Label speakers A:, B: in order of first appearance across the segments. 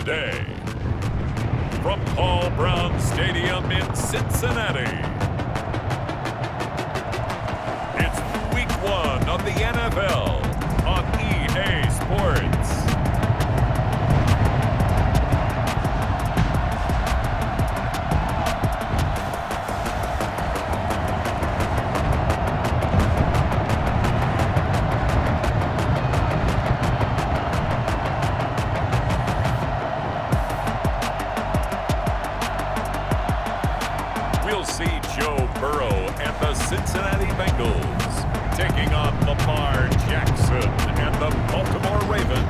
A: today. From Paul Brown Stadium in Cincinnati, it's Week 1 of the NFL on EA Sports. We'll see Joe Burrow and the Cincinnati Bengals taking on Lamar Jackson and the Baltimore Ravens.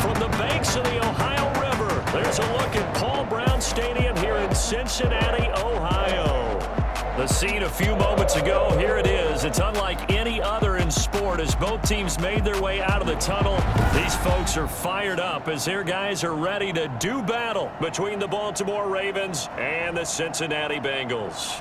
B: From the banks of the Ohio River, there's a look at Paul Brown Stadium here in Cincinnati, Ohio. The scene a few moments ago, here it is. It's unlike any other in sport as both teams made their way out of the tunnel. These folks are fired up as their guys are ready to do battle between the Baltimore Ravens and the Cincinnati Bengals.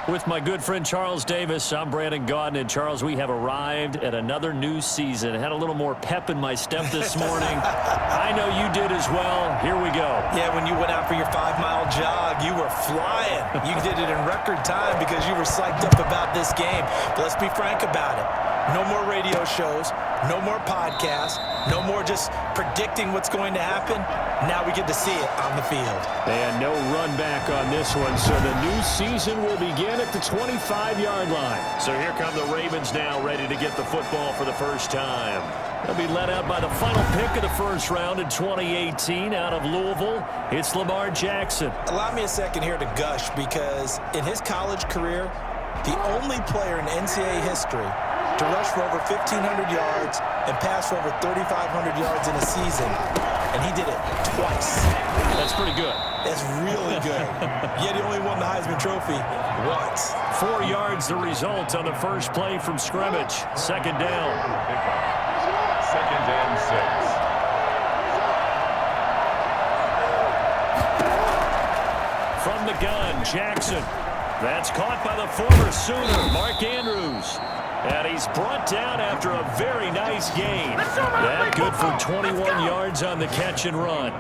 B: With my good friend Charles Davis, I'm Brandon Gaudin. And Charles, we have arrived at another new season. I had a little more pep in my step this morning. I know you did as well. Here we go.
C: Yeah, when you went out for your 5-mile jog, you were flying. You did it in record time because you were psyched up about this game. But let's be frank about it. No more radio shows, no more podcasts, no more just predicting what's going to happen. Now we get to see it on the field.
B: And no run back on this one, so the new season will begin at the 25-yard line. So here come the Ravens now, ready to get the football for the first time. They'll be led out by the final pick of the first round in 2018 out of Louisville. It's Lamar Jackson.
C: Allow me a second here to gush because in his college career, the only player in NCAA history to rush for over 1,500 yards and pass for over 3,500 yards in a season, and he did it twice.
B: That's pretty good.
C: That's really good. Yet he only won the Heisman Trophy once.
B: 4 yards the result on the first play from scrimmage. Second down.
A: Second and 6.
B: From the gun, Jackson. That's caught by the former Sooner, Mark Andrews. And he's brought down after a very nice gain. That good for 21 yards on the catch and run.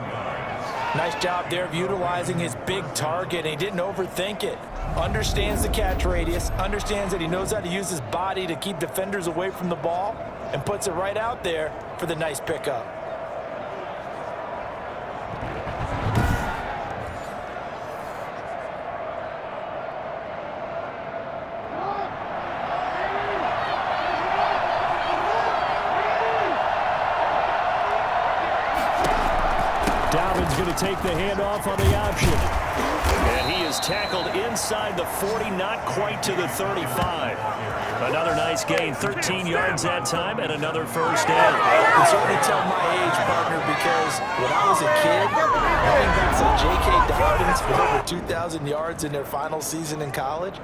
C: Nice job there of utilizing his big target. He didn't overthink it. Understands the catch radius. Understands that he knows how to use his body to keep defenders away from the ball. And puts it right out there for the nice pickup.
B: Going to take the handoff on the option. And he is tackled inside the 40, not quite to the 35. Another nice gain, 13 yards that time, and another first down.
C: I can certainly tell my age, partner, because when I was a kid, running backs like J.K. Dobbins with over 2,000 yards in their final season in college,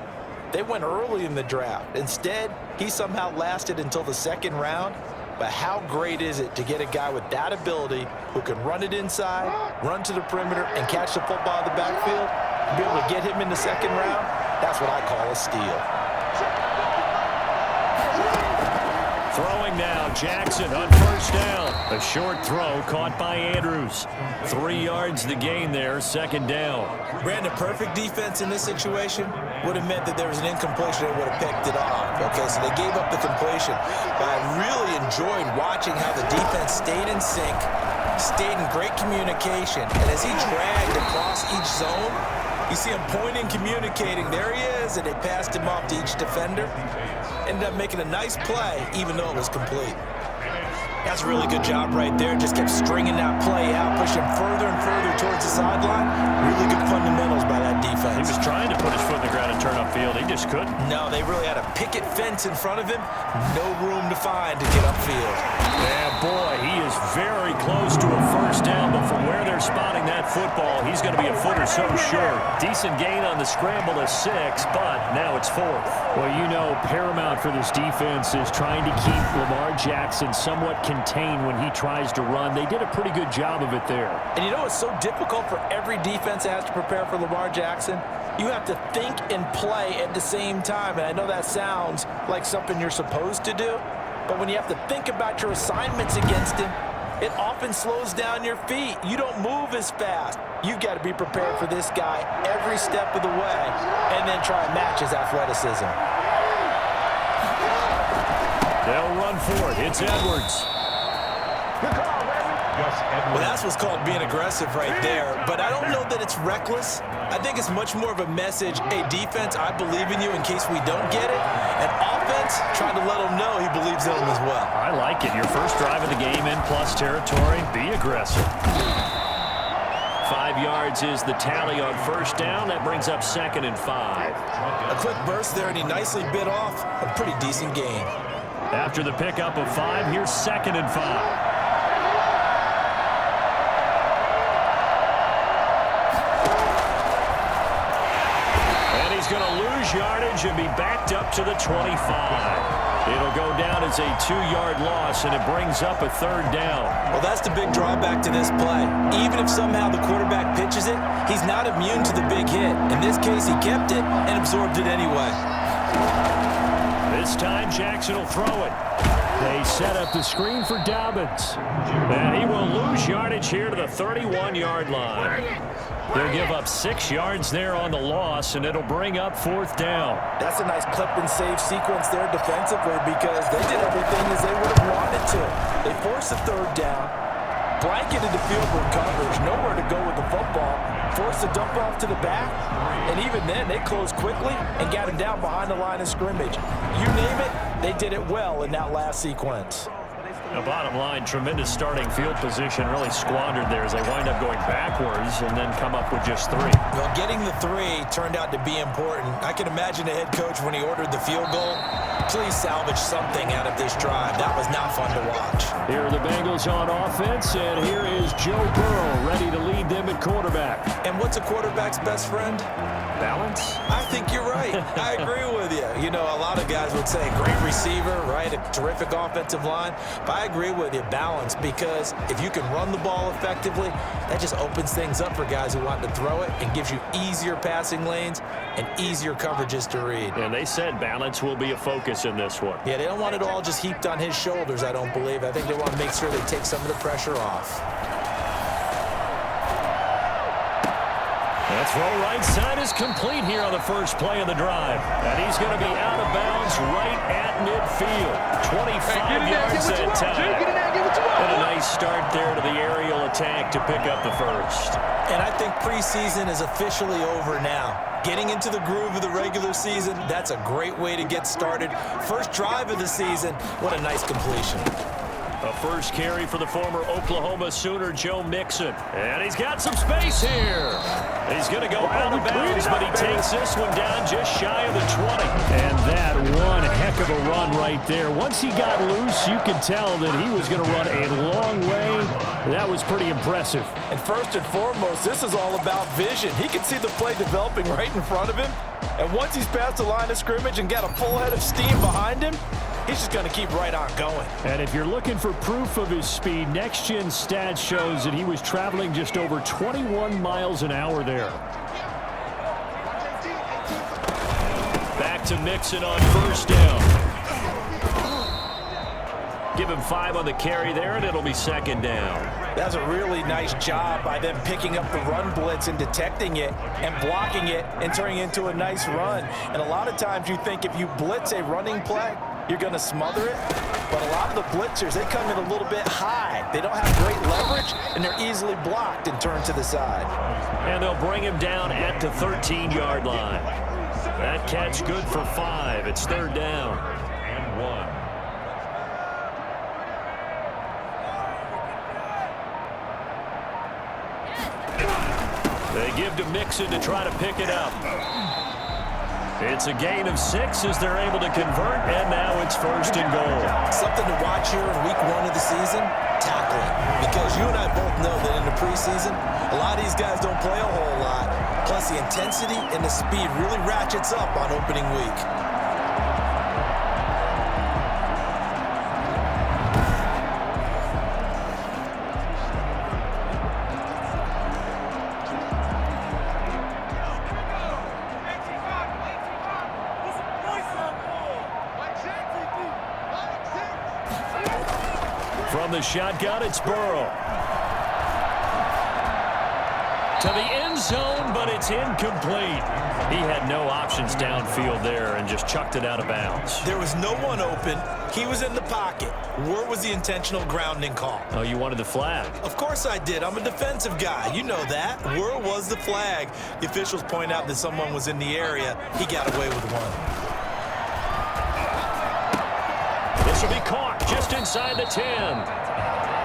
C: they went early in the draft. Instead, he somehow lasted until the second round. But how great is it to get a guy with that ability who can run it inside, run to the perimeter, and catch the football in the backfield? Be able to get him in the second round, that's what I call a steal.
B: Throwing now, Jackson on first down. A short throw caught by Andrews. 3 yards the gain there, second down.
C: Brandon, perfect defense in this situation would have meant that there was an incompletion that would have picked it off. Okay, so they gave up the completion. But I really enjoyed watching how the defense stayed in sync, stayed in great communication. And as he dragged across each zone, you see him pointing, communicating. There he is, and they passed him off to each defender. Ended up making a nice play, even though it was complete. That's a really good job right there. Just kept stringing that play out, pushing further and further towards the sideline. Really good fundamentals by that defense.
B: He was trying to put his foot in the ground and turn upfield. He just couldn't.
C: No, they really had a picket fence in front of him. No room to find to get upfield.
B: Yeah, boy, he is very close to a first down, but from where they're spotting that football, he's going to be a foot or so short. Decent gain on the scramble is 6, but now it's 4th. Well, you know, paramount for this defense is trying to keep Lamar Jackson somewhat contained when he tries to run. They did a pretty good job of it there.
C: And you know what's so difficult for every defense that has to prepare for Lamar Jackson? You have to think and play at the same time. And I know that sounds like something you're supposed to do, but when you have to think about your assignments against him, it often slows down your feet. You don't move as fast. You've got to be prepared for this guy every step of the way and then try and match his athleticism.
B: They'll run for it. It's Edwards.
C: Well, that's what's called being aggressive right there. But I don't know that it's reckless. I think it's much more of a message, hey, defense, I believe in you in case we don't get it. And offense, trying to let him know he believes in him as well.
B: I like it. Your first drive of the game in plus territory. Be aggressive. 5 yards is the tally on first down. That brings up 2nd and 5.
C: A quick burst there, and he nicely bit off a pretty decent gain.
B: After the pickup of 5, here's 2nd and 5. He's going to lose yardage and be backed up to the 25. It'll go down as a 2-yard loss, and it brings up a 3rd down.
C: Well, that's the big drawback to this play. Even if somehow the quarterback pitches it, he's not immune to the big hit. In this case, he kept it and absorbed it anyway.
B: This time, Jackson will throw it. They set up the screen for Dobbins. And he will lose yardage here to the 31-yard line. They'll give up 6 yards there on the loss, and it'll bring up 4th down.
C: That's a nice clip and save sequence there defensively because they did everything as they would have wanted to. They forced a 3rd down, blanketed the field goal coverage, nowhere to go with the football, forced the dump off to the back, and even then they closed quickly and got him down behind the line of scrimmage. You name it, they did it well in that last sequence.
B: The bottom line, tremendous starting field position, really squandered there as they wind up going backwards and then come up with just 3.
C: Well, getting the 3 turned out to be important. I can imagine the head coach when he ordered the field goal. Please salvage something out of this drive. That was not fun to watch.
B: Here are the Bengals on offense, and here is Joe Burrow ready to lead them at quarterback.
C: And what's a quarterback's best friend?
B: Balance?
C: I think you're right. I agree with you. You know, a lot of guys would say great receiver, right? A terrific offensive line. But I agree with you, balance, because if you can run the ball effectively, that just opens things up for guys who want to throw it and gives you easier passing lanes and easier coverages to read.
B: And they said balance will be a focus in this one.
C: Yeah, they don't want it all just heaped on his shoulders, I don't believe. I think they want to make sure they take some of the pressure off.
B: That throw right side is complete here on the first play of the drive. And he's going to be out of bounds right at midfield. 25 yards that time. And a nice start there to the aerial attack to pick up the first.
C: And I think preseason is officially over now. Getting into the groove of the regular season, that's a great way to get started. First drive of the season, what a nice completion.
B: A first carry for the former Oklahoma Sooner, Joe Mixon. And he's got some space here. He's going to go out of bounds, but he takes this one down just shy of the 20. And that one heck of a run right there. Once he got loose, you could tell that he was going to run a long way. That was pretty impressive.
C: And first and foremost, this is all about vision. He can see the play developing right in front of him. And once he's past the line of scrimmage and got a full head of steam behind him, he's just going to keep right on going.
B: And if you're looking for proof of his speed, Next Gen Stats shows that he was traveling just over 21 miles an hour there. Back to Mixon on first down. Give him 5 on the carry there, and it'll be 2nd down.
C: That's a really nice job by them picking up the run blitz and detecting it and blocking it and turning it into a nice run. And a lot of times you think if you blitz a running play, you're going to smother it. But a lot of the blitzers, they come in a little bit high. They don't have great leverage, and they're easily blocked and turned to the side.
B: And they'll bring him down at the 13-yard line. That catch good for 5. It's 3rd down. And 1. They give to Mixon to try to pick it up. It's a gain of 6 as they're able to convert, and now it's 1st and goal.
C: Something to watch here in week 1 of the season, tackling. Because you and I both know that in the preseason, a lot of these guys don't play a whole lot. Plus, the intensity and the speed really ratchets up on opening week.
B: From the shotgun, it's Burrow. To the end zone, but it's incomplete. He had no options downfield there and just chucked it out of bounds.
C: There was no one open. He was in the pocket. Where was the intentional grounding call?
B: Oh, you wanted the flag?
C: Of course I did. I'm a defensive guy. You know that. Where was the flag? The officials point out that someone was in the area. He got away with one.
B: This will be caught just inside the 10.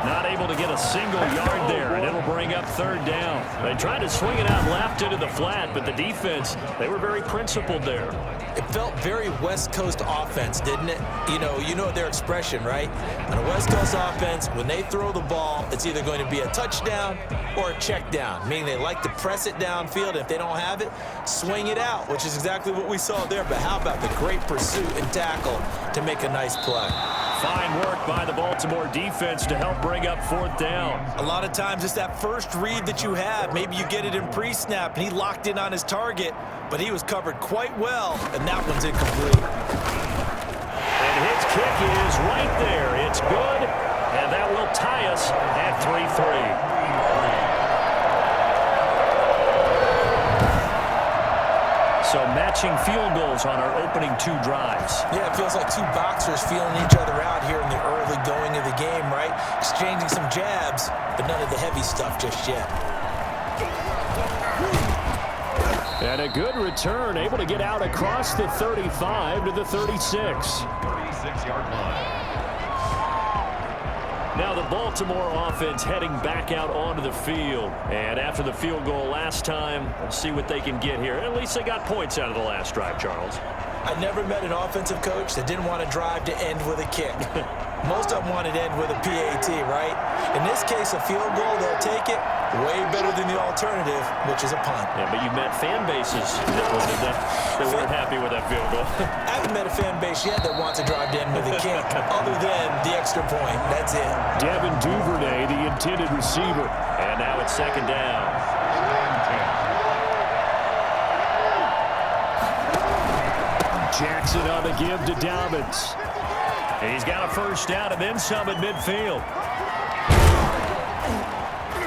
B: Not able to get a single yard there, and it'll bring up third down. They tried to swing it out left into the flat, but the defense, they were very principled there.
C: It felt very West Coast offense, didn't it? You know their expression, right? On a West Coast offense, when they throw the ball, it's either going to be a touchdown or a check down, meaning they like to press it downfield. If they don't have it, swing it out, which is exactly what we saw there. But how about the great pursuit and tackle to make a nice play?
B: Fine work by the Baltimore defense to help bring up fourth down.
C: A lot of times it's that first read that you have. Maybe you get it in pre-snap, and he locked in on his target, but he was covered quite well, and that one's incomplete.
B: And his kick is right there. It's good, and that will tie us at 3-3. So matching field goals on our opening two drives.
C: Yeah, it feels like two boxers feeling each other out here in the early going of the game, right? Exchanging some jabs, but none of the heavy stuff just yet.
B: And a good return, able to get out across the 35 to the 36.
A: 36-yard line.
B: Now the Baltimore offense heading back out onto the field. And after the field goal last time, we'll see what they can get here. At least they got points out of the last drive, Charles.
C: I never met an offensive coach that didn't want to drive to end with a kick. Most of them wanted to end with a PAT, right? In this case, a field goal, they'll take it. Way better than the alternative, which is a punt.
B: Yeah, but you met fan bases that weren't happy with that field goal.
C: I haven't met a fan base yet that wants to drive to end with a kick, other than the extra point. That's it.
B: Devin Duvernay, the intended receiver. And now it's second down. Jackson on the give to Dobbins. He's got a first down and then some at midfield.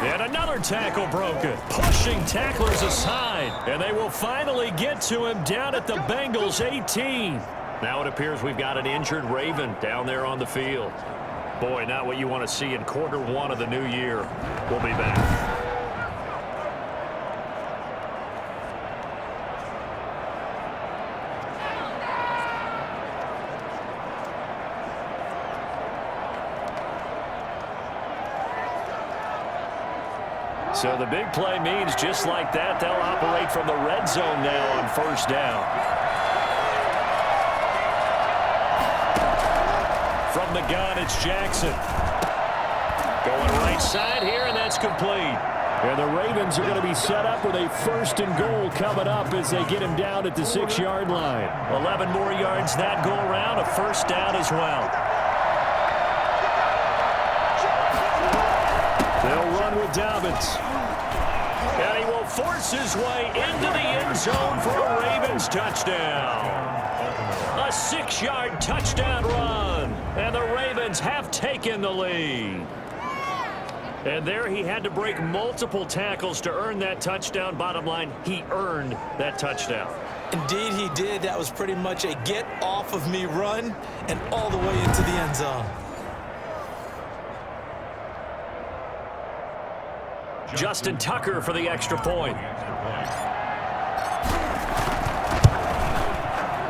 B: And another tackle broken. Pushing tacklers aside. And they will finally get to him down at the Bengals 18. Now it appears we've got an injured Raven down there on the field. Boy, not what you want to see in quarter one of the new year. We'll be back. So the big play means just like that, they'll operate from the red zone now on first down. From the gun, it's Jackson. Going right side here, and that's complete. And the Ravens are going to be set up with a first and goal coming up as they get him down at the 6-yard line. 11 more yards that go around, a first down as well. They'll run with Dobbins. And he will force his way into the end zone for a Ravens touchdown. A 6-yard touchdown run. And the Ravens have taken the lead. And there he had to break multiple tackles to earn that touchdown. Bottom line, he earned that touchdown.
C: Indeed he did. That was pretty much a get off of me run and all the way into the end zone.
B: Justin Tucker for the extra point.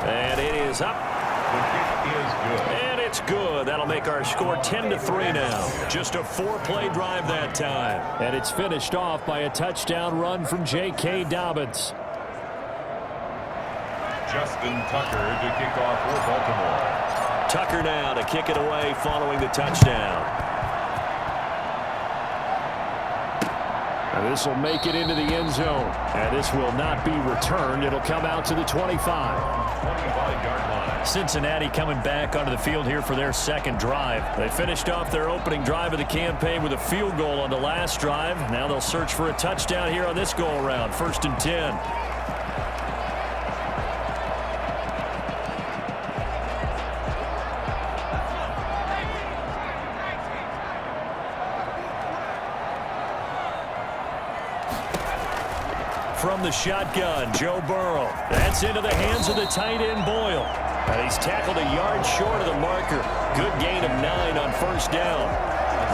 B: And it is up. And it's good. That'll make our score 10-3 now. Just a 4-play drive that time. And it's finished off by a touchdown run from J.K. Dobbins.
A: Justin Tucker to kick off for Baltimore.
B: Tucker now to kick it away following the touchdown. And this will make it into the end zone. And this will not be returned. It'll come out to the 25.
A: 25-yard line.
B: Cincinnati coming back onto the field here for their second drive. They finished off their opening drive of the campaign with a field goal on the last drive. Now they'll search for a touchdown here on this go-around. 1st and 10. from the shotgun. Joe Burrow. That's into the hands of the tight end, Boyle. And he's tackled a yard short of the marker. Good gain of 9 on first down.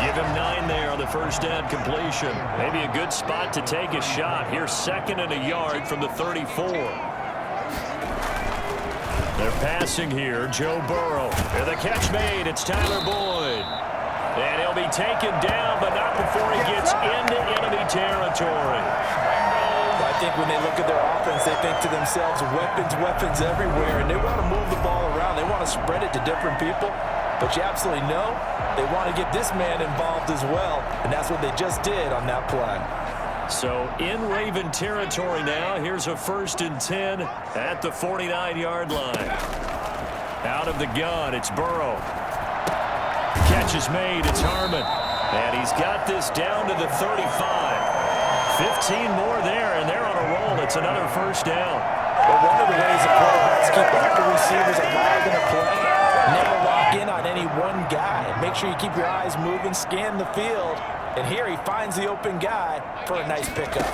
B: Give him 9 there on the first down completion. Maybe a good spot to take a shot. Here's 2nd and a yard from the 34. They're passing here. Joe Burrow. And the catch made. It's Tyler Boyd. And he'll be taken down, but not before he gets into enemy territory.
C: I think when they look at their offense, they think to themselves, weapons everywhere, and they want to move the ball around. They want to spread it to different people, but you absolutely know they want to get this man involved as well, and that's what they just did on that play.
B: So in Raven territory now, here's a 1st and 10 at the 49-yard line. Out of the gun, it's Burrow. Catch is made, it's Harmon. And he's got this down to the 35. 15 more there, and they're on a roll. It's another first down.
C: But one of the ways that quarterbacks keep all the receivers alive in a play, never lock in on any one guy. Make sure you keep your eyes moving, scan the field. And here he finds the open guy for a nice pickup.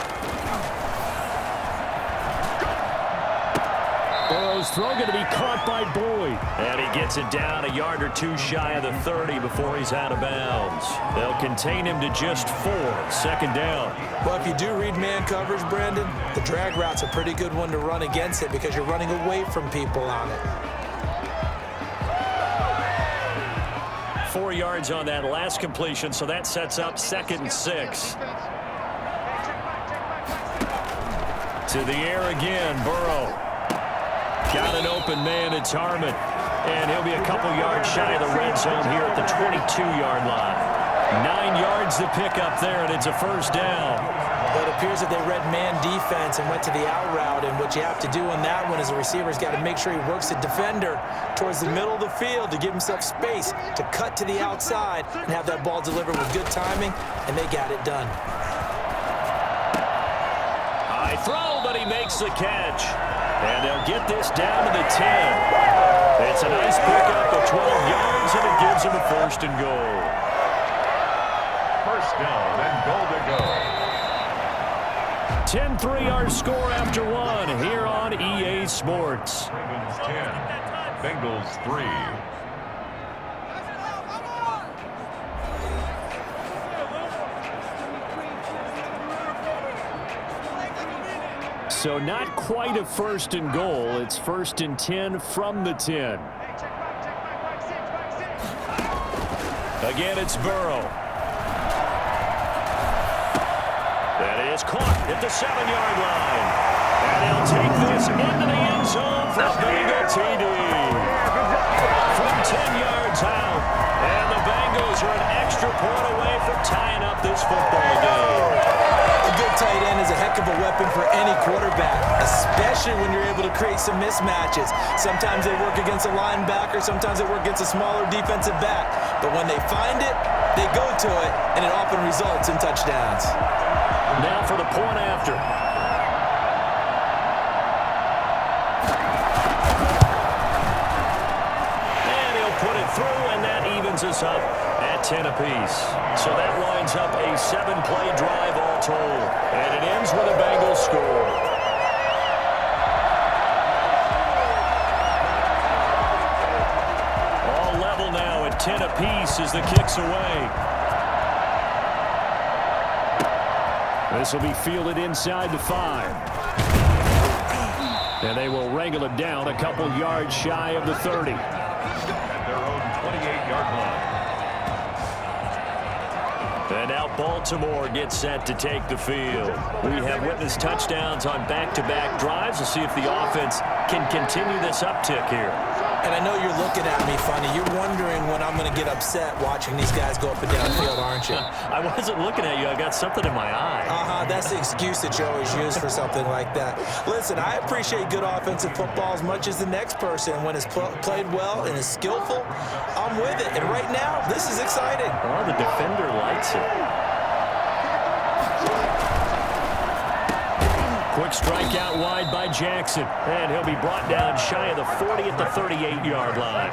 B: Burrow's throw going to be caught by Boyd. And he gets it down a yard or 2 shy of the 30 before he's out of bounds. They'll contain him to just 4. 2nd down.
C: Well, if you do read man coverage, Brandon, the drag route's a pretty good one to run against it because you're running away from people on it.
B: 4 yards on that last completion, so that sets up 2nd and 6. To the air again, Burrow. Got an open man, it's Harmon. And he'll be a couple yards shy of the red zone here at the 22-yard line. 9 yards to pick up there, and it's a first down.
C: Well, it appears that they read man defense and went to the out route, and what you have to do on that one is the receiver's got to make sure he works the defender towards the middle of the field to give himself space to cut to the outside and have that ball delivered with good timing, and they got it done.
B: High throw, but he makes the catch. And they'll get this down to the 10. It's a nice pickup of 12 yards, and it gives him a 1st and goal.
A: First down and goal to go.
B: 10-3 our score after 1 here on EA Sports.
A: Ravens 10, Bengals 3.
B: So not quite a 1st and goal. It's 1st and 10 from the 10. Again, it's Burrow. That is caught at the 7-yard line. And he'll take this into the end zone for a Bengal TD. From 10 yards out. And the Bengals are an extra point away from tying up this football game.
C: A good tight end is a heck of a weapon for any quarterback, especially when you're able to create some mismatches. Sometimes they work against a linebacker, sometimes they work against a smaller defensive back. But when they find it, they go to it, and it often results in touchdowns.
B: Now for the point after. And he'll put it through, and that evens us up at 10 apiece. So that winds up a 7-play drive all told. And it ends with a Bengals score. All level now at 10 apiece as the kick's away. This will be fielded inside the 5. And they will wrangle it down a couple yards shy of the 30.
A: At their own 28-yard line.
B: And now Baltimore gets set to take the field. We have witnessed touchdowns on back-to-back drives. We'll see if the offense can continue this uptick here.
C: And I know you're looking at me funny. You're wondering when I'm going to get upset watching these guys go up and down the field, aren't you?
B: I wasn't looking at you. I got something in my eye.
C: That's the excuse that you always use for something like that. Listen, I appreciate good offensive football as much as the next person. When it's played well and is skillful, I'm with it. And right now, this is exciting.
B: Oh, the defender likes it. Quick strike out wide by Jackson. And he'll be brought down shy of the 40 at the 38-yard line.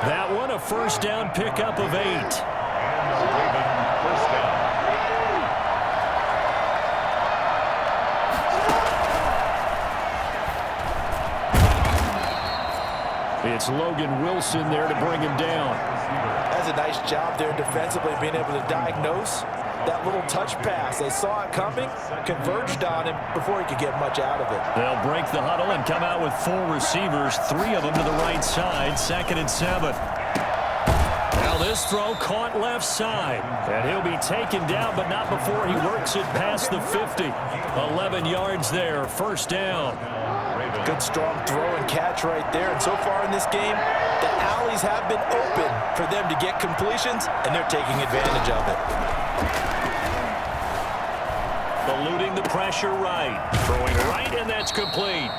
B: That one a first down pickup of 8.
A: And the Ravens first down.
B: It's Logan Wilson there to bring him down.
C: That's a nice job there defensively, being able to diagnose that little touch pass. They saw it coming, converged on him before he could get much out of it.
B: They'll break the huddle and come out with 4 receivers, 3 of them to the right side, 2nd and 7. Now this throw caught left side, and he'll be taken down, but not before he works it past the 50. 11 yards there, 1st down.
C: Good strong throw and catch right there. And so far in this game, the alleys have been open for them to get completions, and they're taking advantage of it.
B: Eluding the pressure right. Throwing right, and that's complete.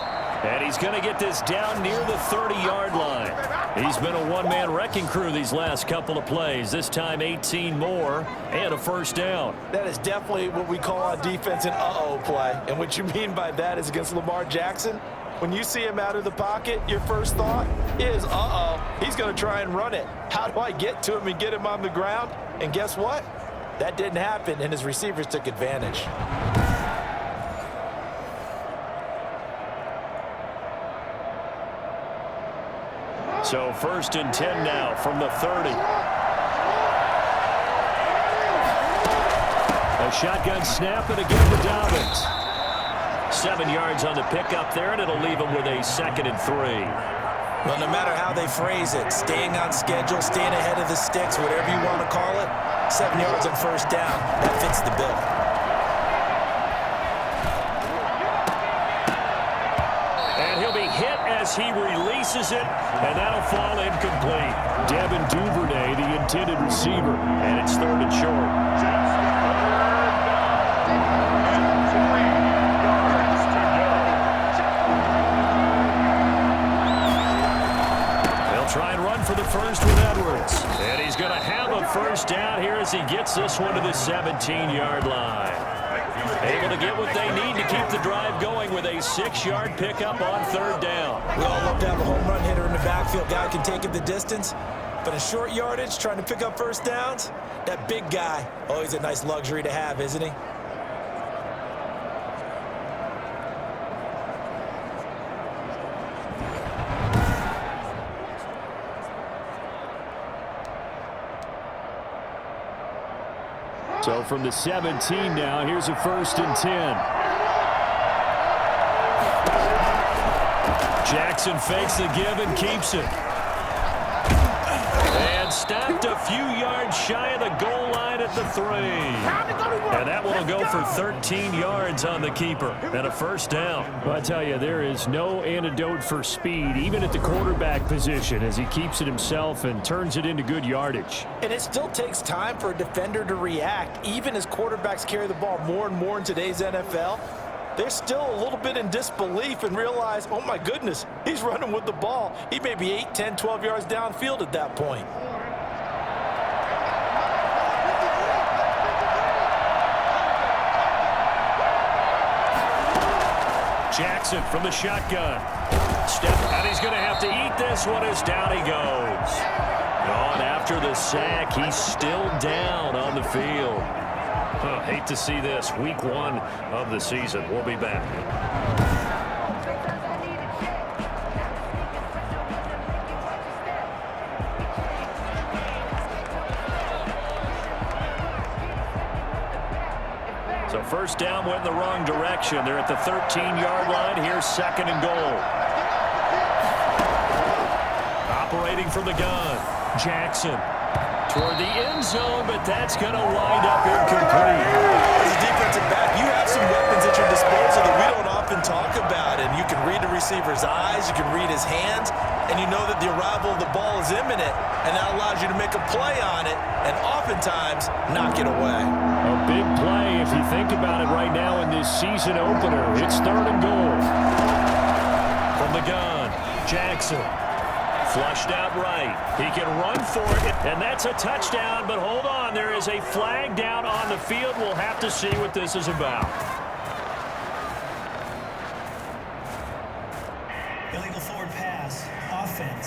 B: And he's going to get this down near the 30-yard line. He's been a one-man wrecking crew these last couple of plays. This time 18 more and a 1st down.
C: That is definitely what we call on defense an uh-oh play. And what you mean by that is against Lamar Jackson, when you see him out of the pocket, your first thought is, uh-oh, he's going to try and run it. How do I get to him and get him on the ground? And guess what? That didn't happen, and his receivers took advantage.
B: So 1st and 10 now from the 30. A shotgun snap and again to Dobbins. 7 yards on the pickup there, and it'll leave him with a 2nd and 3.
C: Well, no matter how they phrase it, staying on schedule, staying ahead of the sticks, whatever you want to call it, 7 yards on 1st down, that fits the bill.
B: And he'll be hit as he releases it, and that'll fall incomplete. Devin Duvernay, the intended receiver, and it's 3rd and short. Try and run for the 1st with Edwards. And he's going to have a 1st down here as he gets this one to the 17-yard line. Able to get what they need to keep the drive going with a 6-yard pickup on 3rd down.
C: We all love to have a home run hitter in the backfield. Guy can take it the distance. But in short yardage, trying to pick up 1st downs, that big guy, always a nice luxury to have, isn't he?
B: So from the 17 now, here's a 1st and 10. Jackson fakes the give and keeps it. And stopped a few yards shy of the goal line at the 3. And that one will go for 13 yards on the keeper and a 1st down. Well, I tell you, there is no antidote for speed, even at the quarterback position, as he keeps it himself and turns it into good yardage.
C: And it still takes time for a defender to react. Even as quarterbacks carry the ball more and more in today's NFL, they're still a little bit in disbelief and realize, oh my goodness, he's running with the ball. He may be 8, 10, 12 yards downfield at that point.
B: Jackson from the shotgun. Step out. He's going to have to eat this one as down he goes. On after the sack, he's still down on the field. Hate to see this. Week 1 of the season. We'll be back. So 1st down went in the wrong direction. They're at the 13-yard line. Here's 2nd and goal. Operating from the gun. Jackson toward the end zone, but that's going to wind up incomplete.
C: As a defensive back, you have some weapons at your disposal that we don't often talk about. And you can read the receiver's eyes, you can read his hands, and you know that the arrival of the ball is imminent, and that allows you to make a play on it and oftentimes knock it away.
B: A big play if you think about it right now in this season opener. It's 3rd and goal. From the gun, Jackson. Flushed out right. He can run for it, and that's a touchdown. But hold on, there is a flag down on the field. We'll have to see what this is about.
D: Illegal forward pass. Offense.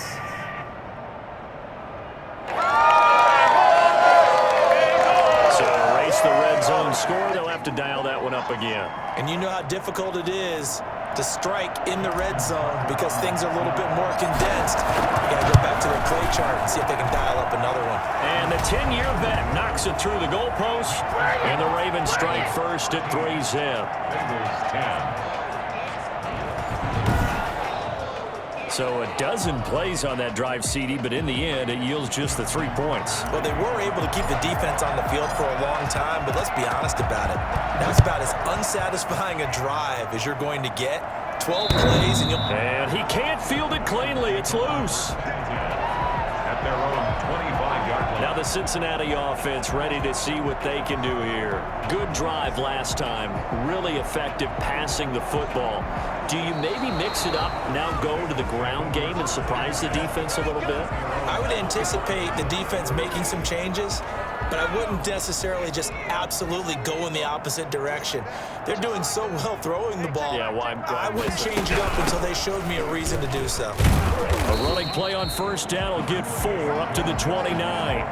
B: So erase the red zone score. They'll have to dial that one up again.
C: And you know how difficult it is to strike in the red zone because things are a little bit more condensed. You got to go back to their play chart and see if they can dial up another one.
B: And the 10-year vet knocks it through the goalpost, and the Ravens strike first at 3-zip. So a dozen plays on that drive, CD, but in the end, it yields just the 3 points.
C: Well, they were able to keep the defense on the field for a long time, but let's be honest about it. That's about as unsatisfying a drive as you're going to get. 12 plays, and
B: And he can't field it cleanly. It's loose.
A: At their own 25-yard line.
B: Now the Cincinnati offense ready to see what they can do here. Good drive last time. Really effective passing the football. Do you maybe mix it up, now go to the ground game and surprise the defense a little bit?
C: I would anticipate the defense making some changes, but I wouldn't necessarily just absolutely go in the opposite direction. They're doing so well throwing the ball.
B: Yeah,
C: I wouldn't change it up until they showed me a reason to do so.
B: A running play on first down will get 4 up to the 29.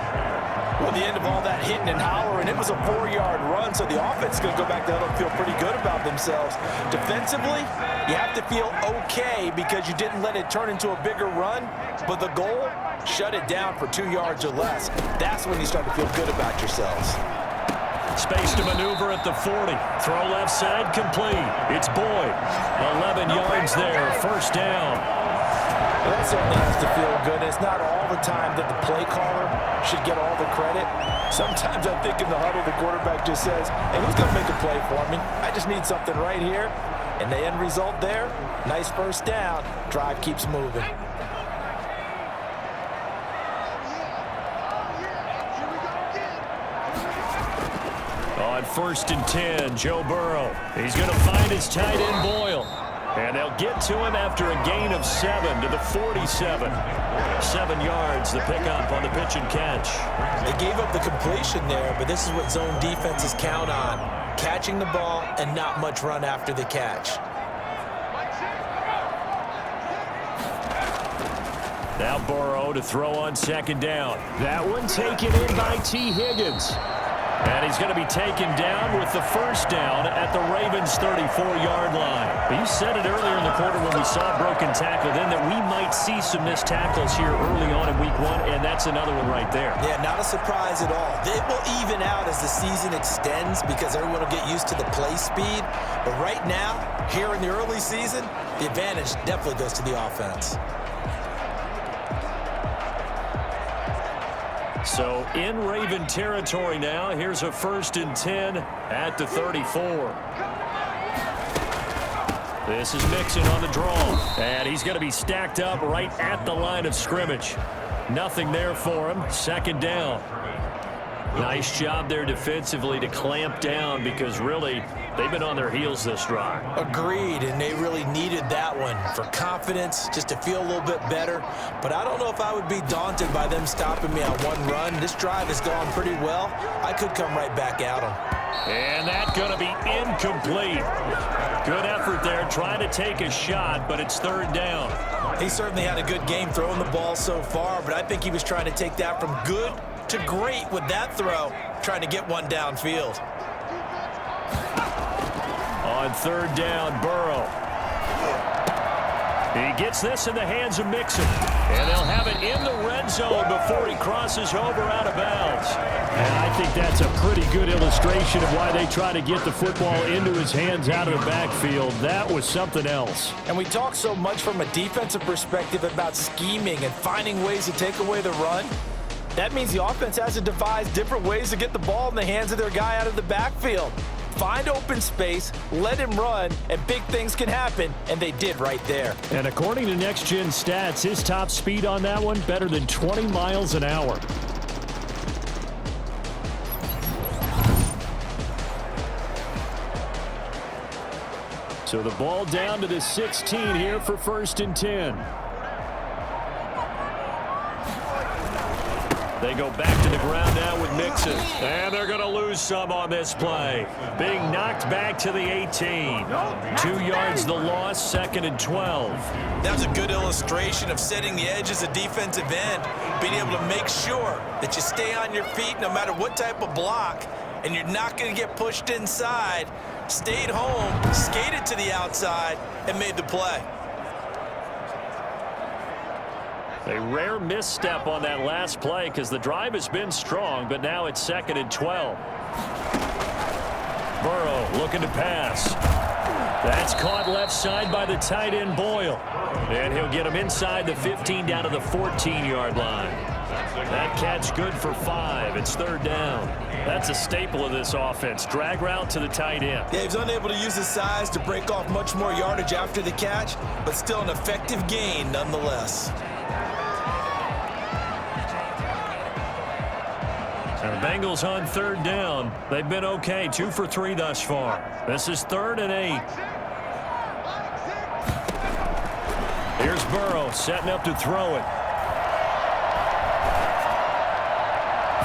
C: Well, the end of all that hitting and hollering, it was a 4-yard run, so the offense is going to go back down and feel pretty good about themselves. Defensively, you have to feel okay because you didn't let it turn into a bigger run, but the goal, shut it down for 2 yards or less. That's when you start to feel good about yourselves.
B: Space to maneuver at the 40. Throw left side, complete. It's Boyd. 11 yards there, first down.
C: Well, that certainly has to feel good. It's not all the time that the play caller should get all the credit. Sometimes I think in the huddle, the quarterback just says, hey, who's going to make a play for me? I just need something right here. And the end result there, nice first down. Drive keeps moving.
B: On first and 10, Joe Burrow. He's going to find his tight end, Boyle. And they'll get to him after a gain of 7 to the 47. 7 yards, the pickup on the pitch and catch.
C: They gave up the completion there, but this is what zone defenses count on. Catching the ball and not much run after the catch.
B: Now Burrow to throw on second down. That one taken in by T. Higgins. And he's going to be taken down with the first down at the Ravens' 34-yard line. But you said it earlier in the quarter when we saw a broken tackle then that we might see some missed tackles here early on in week 1, and that's another one right there.
C: Yeah, not a surprise at all. It will even out as the season extends because everyone will get used to the play speed. But right now, here in the early season, the advantage definitely goes to the offense.
B: So in Raven territory now, here's a first and 10 at the 34. This is Mixon on the draw, and he's going to be stacked up right at the line of scrimmage. Nothing there for him. Second down. Nice job there defensively to clamp down because really they've been on their heels this drive.
C: Agreed, and they really needed that one for confidence, just to feel a little bit better. But I don't know if I would be daunted by them stopping me on one run. This drive has gone pretty well. I could come right back at them.
B: And that's going to be incomplete. Good effort there trying to take a shot, but it's third down.
C: He certainly had a good game throwing the ball so far, but I think he was trying to take that from good to great with that throw, trying to get one downfield.
B: On third down, Burrow. He gets this in the hands of Mixon. And they'll have it in the red zone before he crosses over out of bounds. And I think that's a pretty good illustration of why they try to get the football into his hands out of the backfield. That was something else.
C: And we talk so much from a defensive perspective about scheming and finding ways to take away the run. That means the offense has to devise different ways to get the ball in the hands of their guy out of the backfield. Find open space, let him run, and big things can happen, and they did right there.
B: And according to Next Gen Stats, his top speed on that one, better than 20 miles an hour. So the ball down to the 16 here for first and 10. They go back to the ground now with Mixon. And they're going to lose some on this play. Being knocked back to the 18. 2 yards the loss, second and 12.
C: That was a good illustration of setting the edge as a defensive end, being able to make sure that you stay on your feet no matter what type of block, and you're not going to get pushed inside. stayed home, skated to the outside, and made the play.
B: A rare misstep on that last play because the drive has been strong, but now it's 2nd and 12. Burrow looking to pass. That's caught left side by the tight end Boyle. And he'll get him inside the 15 down to the 14-yard line. That catch good for 5. It's 3rd down. That's a staple of this offense. Drag route to the tight end.
C: Yeah, he was unable to use his size to break off much more yardage after the catch, but still an effective gain nonetheless.
B: And the Bengals on 3rd down. They've been okay. 2 for 3 thus far. This is 3rd and 8. Here's Burrow setting up to throw it.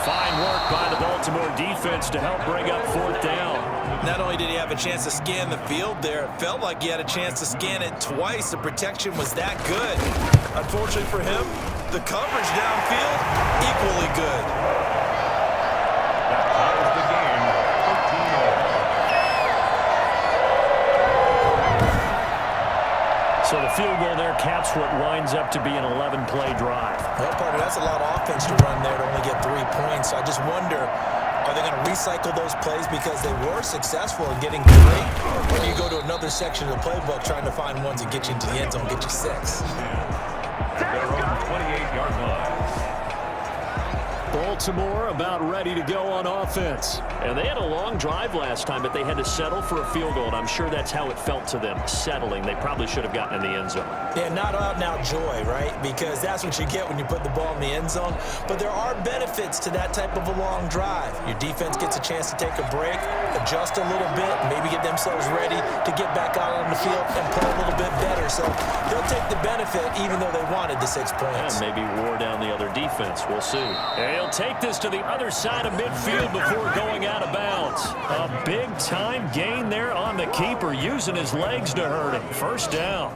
B: Fine work by the Baltimore defense to help bring up 4th down.
C: Not only did he have a chance to scan the field there, it felt like he had a chance to scan it twice. The protection was that good. Unfortunately for him, the coverage downfield, equally good.
A: That ties the game, 13-all.
B: So the field goal there caps what winds up to be an 11-play drive.
C: Well, partner, that's a lot of offense to run there to only get 3 points. So I just wonder, are they going to recycle those plays because they were successful in getting 3? Or do you go to another section of the playbook trying to find ones that get you into the end zone, get you 6?
A: At their own 28-yard line.
B: Baltimore about ready to go on offense. And they had a long drive last time, but they had to settle for a field goal, and I'm sure that's how it felt to them, settling. They probably should have gotten in the end zone.
C: Yeah, not out-and-out joy, right? Because that's what you get when you put the ball in the end zone. But there are benefits to that type of a long drive. Your defense gets a chance to take a break, adjust a little bit, maybe get themselves ready to get back out on the field and play a little bit better. So they'll take the benefit even though they wanted the 6 points.
B: And maybe wore down the other defense. We'll see. And he'll take this to the other side of midfield before going out of bounds. A big-time gain there on the keeper, using his legs to hurt him. 1st down.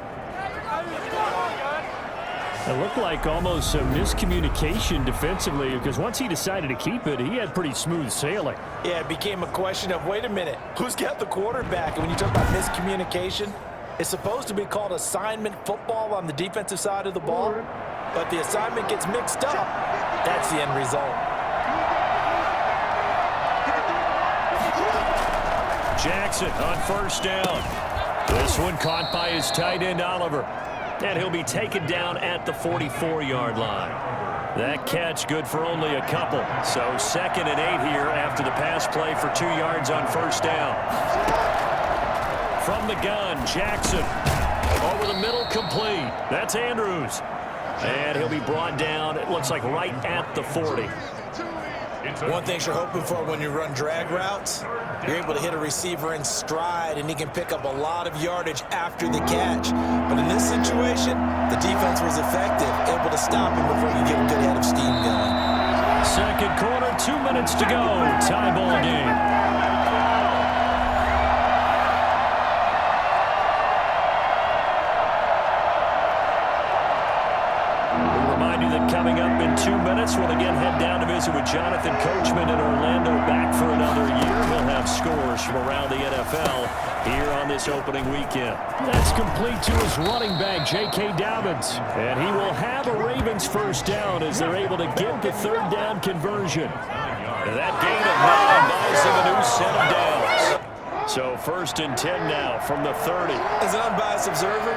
B: It looked like almost a miscommunication defensively because once he decided to keep it, he had pretty smooth sailing.
C: Yeah, it became a question of, wait a minute, who's got the quarterback? And when you talk about miscommunication, it's supposed to be called assignment football on the defensive side of the ball, but the assignment gets mixed up. That's the end result.
B: Jackson on 1st down. This one caught by his tight end, Oliver. And he'll be taken down at the 44-yard line. That catch good for only a couple. So 2nd and 8 here after the pass play for 2 yards on 1st down. From the gun, Jackson. Over the middle, complete. That's Andrews. And he'll be brought down, it looks like right at the 40.
C: One thing you're hoping for when you run drag routes, you're able to hit a receiver in stride, and he can pick up a lot of yardage after the catch. But in this situation, the defense was effective, able to stop him before you get a good head of steam going.
B: 2nd quarter, 2 minutes to go. Tie ball game. Coming up in 2 minutes, we'll again head down to visit with Jonathan Coachman in Orlando, back for another year. He'll have scores from around the NFL here on this opening weekend. That's complete to his running back, J.K. Dobbins. And he will have a Ravens 1st down as they're able to get the 3rd down conversion. And that gain of 9 buys him a new set of downs. So 1st and 10 now from the 30.
C: As an unbiased observer,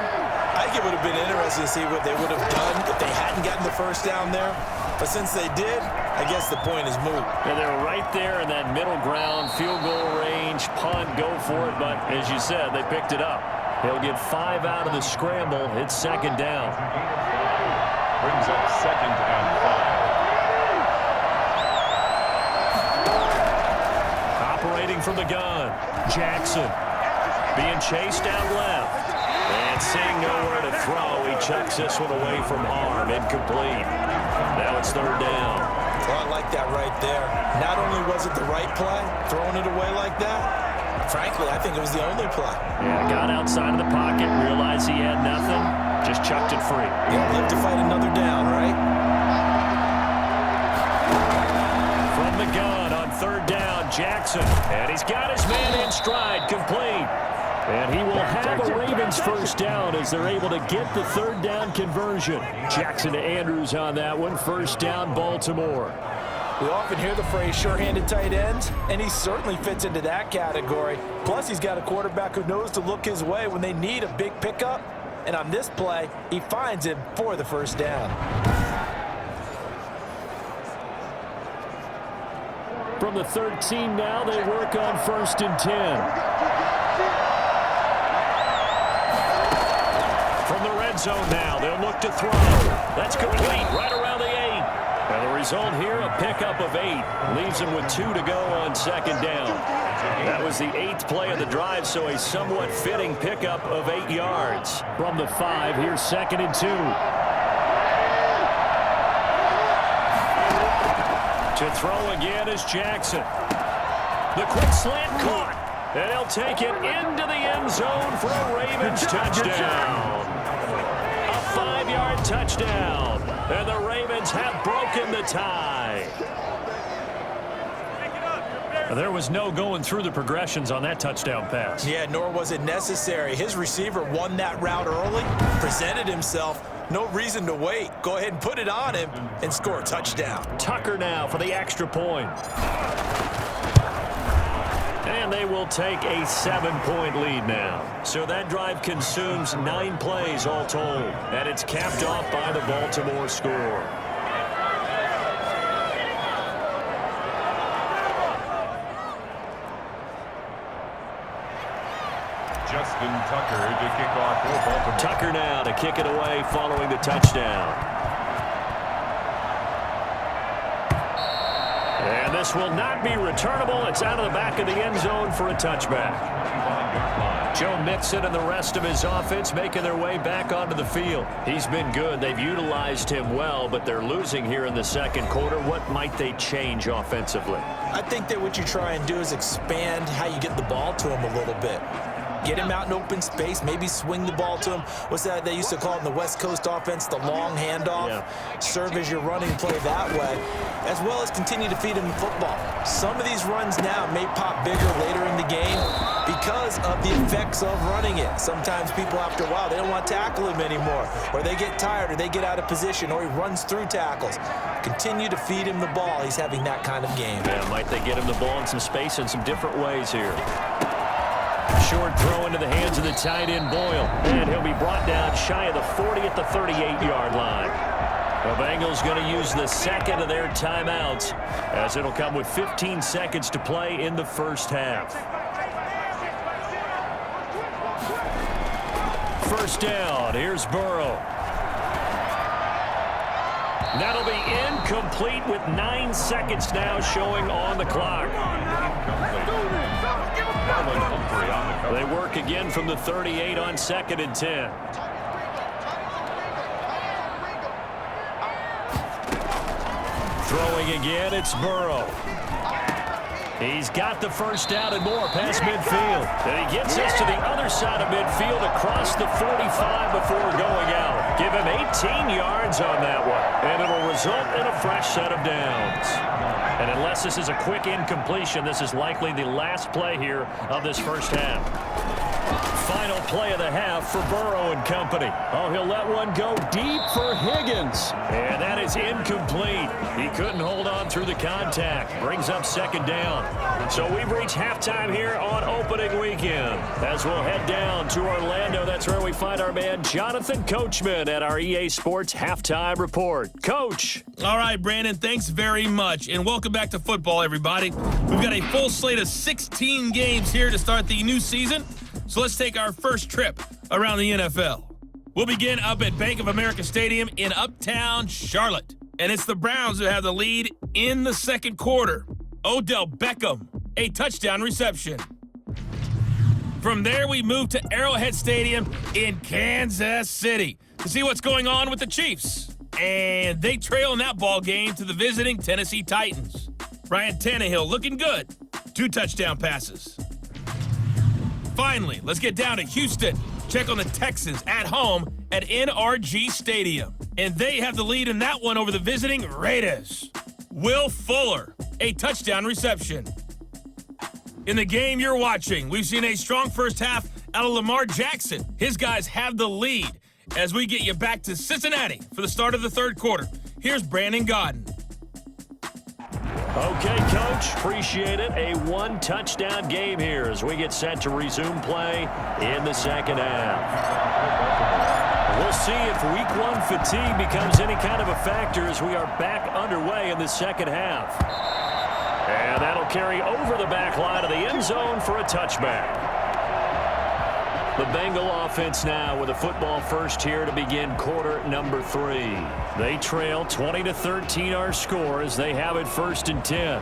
C: I think it would have been interesting to see what they would have done if they hadn't gotten the 1st down there. But since they did, I guess the point is moot.
B: And they're right there in that middle ground, field goal range, punt, go for it. But as you said, they picked it up. He'll get 5 out of the scramble. It's 2nd down.
A: Brings up 2nd and 5.
B: Operating from the gun, Jackson being chased out left. And seeing nowhere to throw, he chucks this one away from arm, incomplete. Now it's 3rd down.
C: Well, I like that right there. Not only was it the right play, throwing it away like that, frankly, I think it was the only play.
B: Yeah, got outside of the pocket, realized he had nothing, just chucked it free.
C: Yeah, live to fight another down, right?
B: From the gun on 3rd down, Jackson. And he's got his man in stride, complete. And he will have a Ravens first down as they're able to get the third down conversion. Jackson to Andrews on that one. First down, Baltimore.
C: We often hear the phrase sure-handed tight ends, and he certainly fits into that category. Plus, he's got a quarterback who knows to look his way when they need a big pickup. And on this play, he finds him for the first down.
B: From the 13 now, they work on 1st and 10. From the red zone now, they'll look to throw. That's complete right around the 8. And the result here, a pickup of 8. Leaves him with 2 to go on 2nd down. That was the 8th play of the drive, so a somewhat fitting pickup of 8 yards. From the 5, here's 2nd and 2. To throw again is Jackson. The quick slant caught. And he'll take it into the end zone for a Ravens touchdown. A 5-yard touchdown. And the Ravens have broken the tie. There was no going through the progressions on that touchdown pass.
C: Yeah, nor was it necessary. His receiver won that route early, presented himself. No reason to wait. Go ahead and put it on him and score a touchdown.
B: Tucker now for the extra point. And they will take a 7-point lead now. So that drive consumes 9 plays all told. And it's capped off by the Baltimore score.
A: Justin Tucker to kick off for Baltimore.
B: Tucker now to kick it away following the touchdown. And this will not be returnable. It's out of the back of the end zone for a touchback. Joe Mixon and the rest of his offense making their way back onto the field. He's been good. They've utilized him well, but they're losing here in the second quarter. What might they change offensively?
C: I think that what you try and do is expand how you get the ball to him a little bit. Get him out in open space, maybe swing the ball to him. What's that they used to call it in the West Coast offense, the long handoff? Yeah. Serve as your running play that way, as well as continue to feed him the football. Some of these runs now may pop bigger later in the game because of the effects of running it. Sometimes people, after a while, they don't want to tackle him anymore, or they get tired, or they get out of position, or he runs through tackles. Continue to feed him the ball. He's having that kind of game.
B: Yeah, might they get him the ball in some space in some different ways here. Short throw into the hands of the tight end, Boyle. And he'll be brought down shy of the 40 at the 38-yard line. The Bengals going to use the second of their timeouts as it'll come with 15 seconds to play in the first half. First down. Here's Burrow. That'll be incomplete with 9 seconds now showing on the clock. They work again from the 38 on 2nd and 10. Throwing again, it's Burrow. He's got the first down and more past midfield. And he gets us to the other side of midfield across the 45 before going out. Give him 18 yards on that one. And it'll result in a fresh set of downs. And unless this is a quick incompletion, this is likely the last play here of this first half. Final play of the half for Burrow and company. Oh, he'll let one go deep for Higgins. And that is incomplete. He couldn't hold on through the contact. Brings up 2nd down. So we've reached halftime here on opening weekend. As we'll head down to Orlando, that's where we find our man Jonathan Coachman at our EA Sports Halftime Report. Coach.
E: All right, Brandon, thanks very much. And welcome back to football, everybody. We've got a full slate of 16 games here to start the new season. So let's take our first trip around the NFL. We'll begin up at Bank of America Stadium in Uptown Charlotte. And it's the Browns who have the lead in the second quarter. Odell Beckham, a touchdown reception. From there, we move to Arrowhead Stadium in Kansas City to see what's going on with the Chiefs. And they trail in that ball game to the visiting Tennessee Titans. Ryan Tannehill looking good. 2 touchdown passes. Finally, let's get down to Houston. Check on the Texans at home at NRG Stadium. And they have the lead in that one over the visiting Raiders. Will Fuller, a touchdown reception. In the game you're watching, we've seen a strong first half out of Lamar Jackson. His guys have the lead as we get you back to Cincinnati for the start of the third quarter. Here's Brandon Godden.
B: Okay, Coach, appreciate it. A one-touchdown game here as we get set to resume play in the second half. We'll see if week one fatigue becomes any kind of a factor as we are back underway in the second half. And that'll carry over the back line of the end zone for a touchback. The Bengal offense now with a football first here to begin quarter number 3. They trail 20-13 our score as they have it 1st and 10.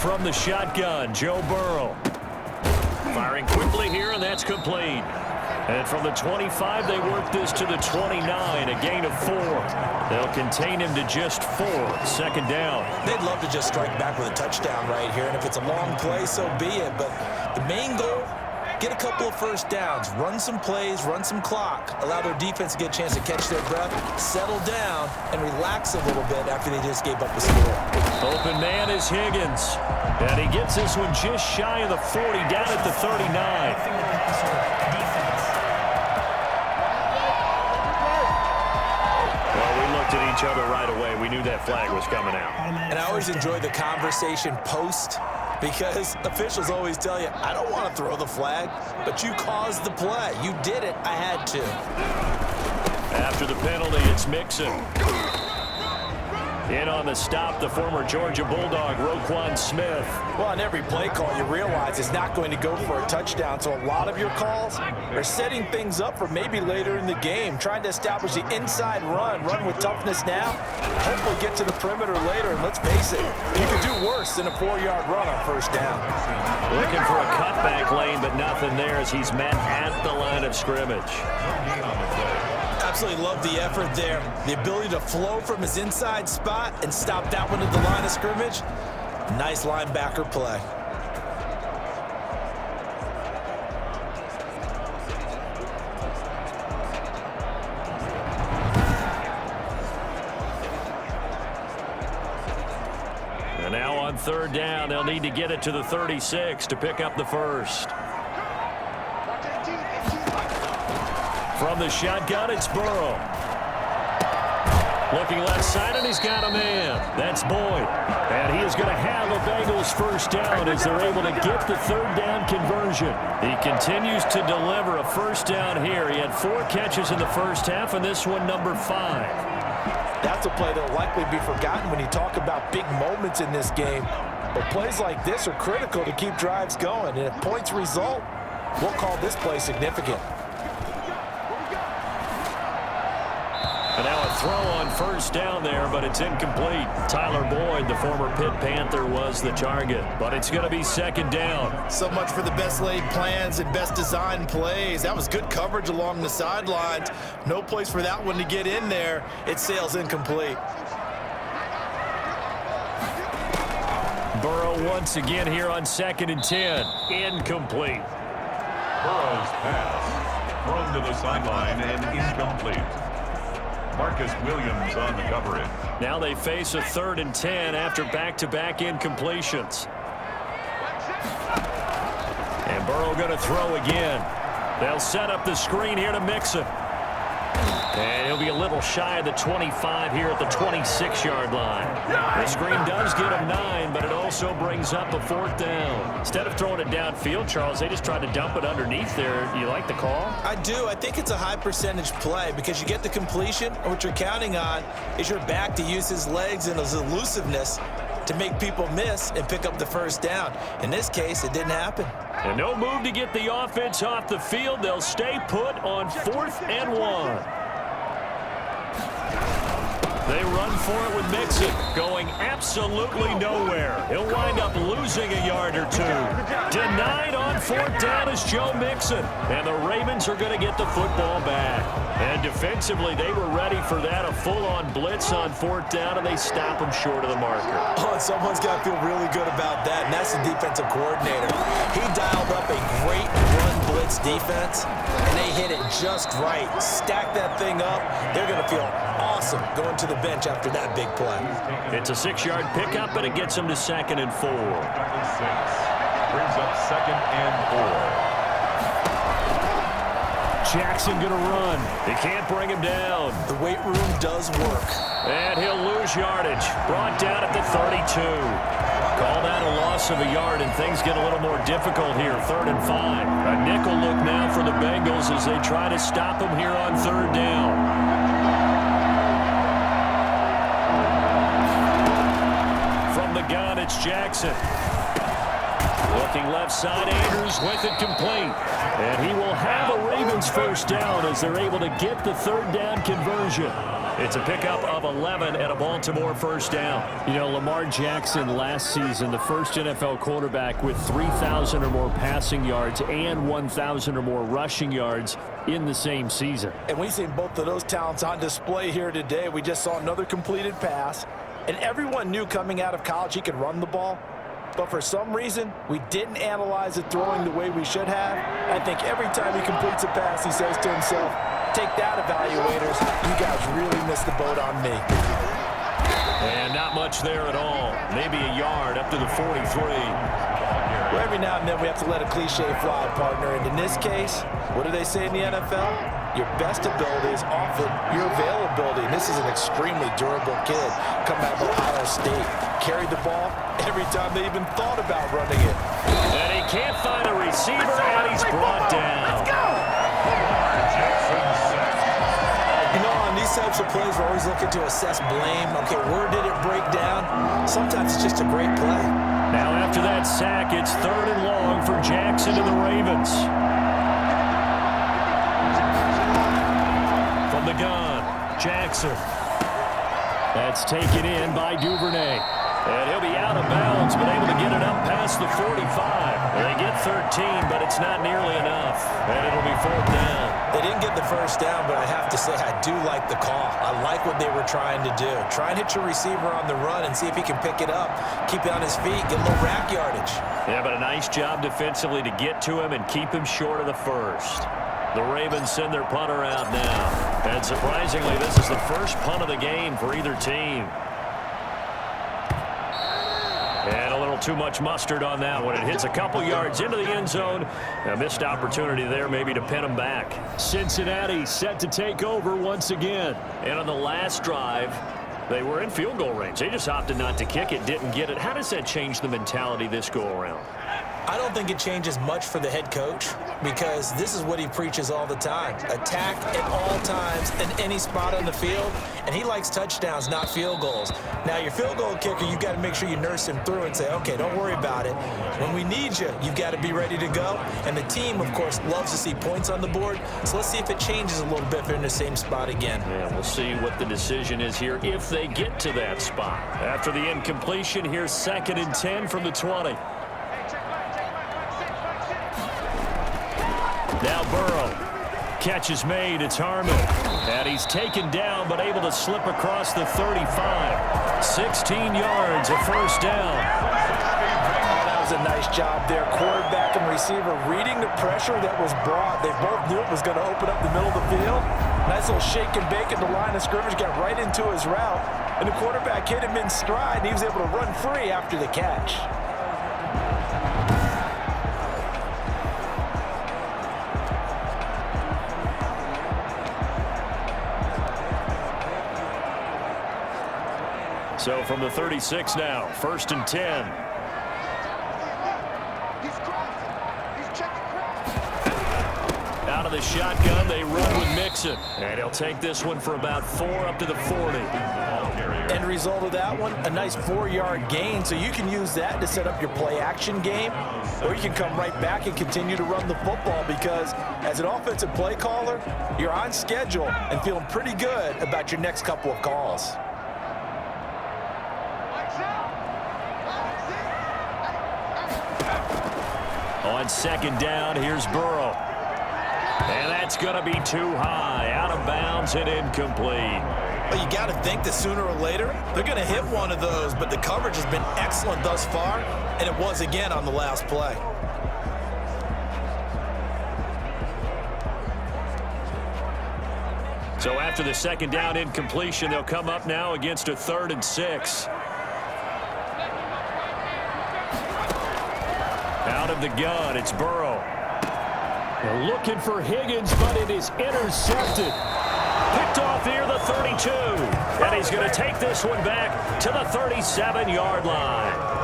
B: From the shotgun, Joe Burrow. Firing quickly here, and that's complete. And from the 25, they work this to the 29, a gain of 4. They'll contain him to just 4, 2nd down.
C: They'd love to just strike back with a touchdown right here, and if it's a long play, so be it. But the main goal, get a couple of first downs, run some plays, run some clock, allow their defense to get a chance to catch their breath, settle down, and relax a little bit after they just gave up the score.
B: Open man is Higgins. And he gets this one just shy of the 40, down at the 39. Well, we looked at each other right away. We knew that flag was coming out.
C: And I always enjoy the conversation post, because officials always tell you, I don't want to throw the flag, but you caused the play. You did it. I had to.
B: After the penalty, it's Mixon. In on the stop, the former Georgia Bulldog, Roquan Smith.
C: Well, on every play call, you realize it's not going to go for a touchdown. So a lot of your calls are setting things up for maybe later in the game, trying to establish the inside run with toughness now, hopefully get to the perimeter later. And let's face it, you could do worse than a 4-yard run on 1st down.
B: Looking for a cutback lane, but nothing there as he's met at the line of scrimmage.
C: Absolutely love the effort there. The ability to flow from his inside spot and stop that one at the line of scrimmage. Nice linebacker play.
B: And now on 3rd down, they'll need to get it to the 36 to pick up the first. From the shotgun, it's Burrow. Looking left side, and he's got a man. That's Boyd. And he is going to have a Bengals 1st down as they're able to get the 3rd down conversion. He continues to deliver a 1st down here. He had 4 catches in the first half, and this one number 5.
C: That's a play that will likely be forgotten when you talk about big moments in this game. But plays like this are critical to keep drives going. And if points result, we'll call this play significant.
B: And now a throw on 1st down there, but it's incomplete. Tyler Boyd, the former Pitt Panther, was the target. But it's going to be 2nd down.
F: So much for the best laid plans and best designed plays. That was good coverage along the sidelines. No place for that one to get in there. It sails incomplete.
B: Burrow once again here on 2nd and 10. Incomplete.
A: Burrow's pass thrown to the sideline and incomplete. Marcus Williams on the coverage.
B: Now they face a 3rd and 10 after back-to-back incompletions. And Burrow going to throw again. They'll set up the screen here to Mixon. And he'll be a little shy of the 25 here at the 26-yard line. The screen does get him 9, but it also brings up a 4th down. Instead of throwing it downfield, Charles, they just tried to dump it underneath there. You like the call?
C: I do. I think it's a high percentage play because you get the completion, and what you're counting on is your back to use his legs and his elusiveness to make people miss and pick up the 1st down. In this case, it didn't happen.
B: And no move to get the offense off the field. They'll stay put on 4th and 1. They run for it with Mixon, going absolutely nowhere. He'll wind up losing a yard or two. Denied on fourth down is Joe Mixon. And the Ravens are going to get the football back. And defensively, they were ready for that, a full-on blitz on fourth down, and they stop him short of the marker.
C: Oh, and someone's got to feel really good about that, and that's the defensive coordinator. He dialed up a great run blitz defense, and they hit it just right. Stack that thing up. They're going to feel awesome going to the bench after that big play.
B: It's a 6-yard pickup, and it gets them to 2nd and 4.
A: Brings up 2nd and 4.
B: Jackson going to run. He can't bring him down.
C: The weight room does work.
B: And he'll lose yardage. Brought down at the 32. Call that a loss of a yard, and things get a little more difficult here. 3rd and 5. A nickel look now for the Bengals as they try to stop him here on 3rd down. From the gun, it's Jackson. Looking left side, Andrews with it complete. And he will have a Ravens first down as they're able to get the 3rd down conversion. It's a pickup of 11 and a Baltimore first down.
G: You know, Lamar Jackson last season, the first NFL quarterback with 3,000 or more passing yards and 1,000 or more rushing yards in the same season.
C: And we've seen both of those talents on display here today. We just saw another completed pass. And everyone knew coming out of college he could run the ball. But for some reason, we didn't analyze it throwing the way we should have. I think every time he completes a pass, he says to himself, take that, evaluators. You guys really missed the boat on me.
B: And not much there at all. Maybe a yard up to the 43.
C: Well, every now and then we have to let a cliche fly, partner. And in this case, what do they say in the NFL? Your best ability is often your availability. And this is an extremely durable kid coming out of Ohio State. Carried the ball every time they even thought about running it.
B: And he can't find a receiver, and he's brought down.
A: Let's go!
C: You know, on these types of plays, we're always looking to assess blame. Okay, where did it break down? Sometimes it's just a great play.
B: Now after that sack, it's 3rd and long for Jackson and the Ravens. From the gun, Jackson. That's taken in by Duvernay. And he'll be out of bounds, but able to get it up past the 45. They get 13, but it's not nearly enough. And it'll be 4th down.
C: They didn't get the first down, but I have to say I do like the call. I like what they were trying to do. Try and hit your receiver on the run and see if he can pick it up. Keep it on his feet, get a little rack yardage.
B: Yeah, but a nice job defensively to get to him and keep him short of the first. The Ravens send their punter out now. And surprisingly, this is the first punt of the game for either team. And a little too much mustard on that one. It hits a couple yards into the end zone. A missed opportunity there maybe to pin them back. Cincinnati set to take over once again. And on the last drive, they were in field goal range. They just opted not to kick it, didn't get it. How does that change the mentality this go around?
C: I don't think it changes much for the head coach because this is what he preaches all the time. Attack at all times in any spot on the field, and he likes touchdowns, not field goals. Now, your field goal kicker, you've got to make sure you nurse him through and say, okay, don't worry about it. When we need you, you've got to be ready to go. And the team, of course, loves to see points on the board, so let's see if it changes a little bit if they're in the same spot again.
B: Yeah, we'll see what the decision is here if they get to that spot. After the incompletion, here's 2nd and 10 from the 20. Now Burrow. Catch is made. It's Harmon. And he's taken down but able to slip across the 35. 16 yards, a first down.
C: That was a nice job there. Quarterback and receiver reading the pressure that was brought. They both knew it was going to open up the middle of the field. Nice little shake and bake at the line of scrimmage. Got right into his route. And the quarterback hit him in stride. And he was able to run free after the catch.
B: So from the 36 now, 1st and 10. Out of the shotgun, they run with Mixon. And he'll take this one for about 4 up to the 40.
C: End result of that one, a nice 4-yard gain. So you can use that to set up your play-action game, or you can come right back and continue to run the football because as an offensive play caller, you're on schedule and feeling pretty good about your next couple of calls.
B: On second down, here's Burrow. And that's going to be too high. Out of bounds and incomplete.
C: Well, you got to think that sooner or later they're going to hit one of those, but the coverage has been excellent thus far, and it was again on the last play.
B: So after the second down incompletion, they'll come up now against a 3rd and 6. Out of the gun, it's Burrow.
G: They're looking for Higgins, but it is intercepted.
B: Picked off near the 32. And he's going to take this one back to the 37-yard line.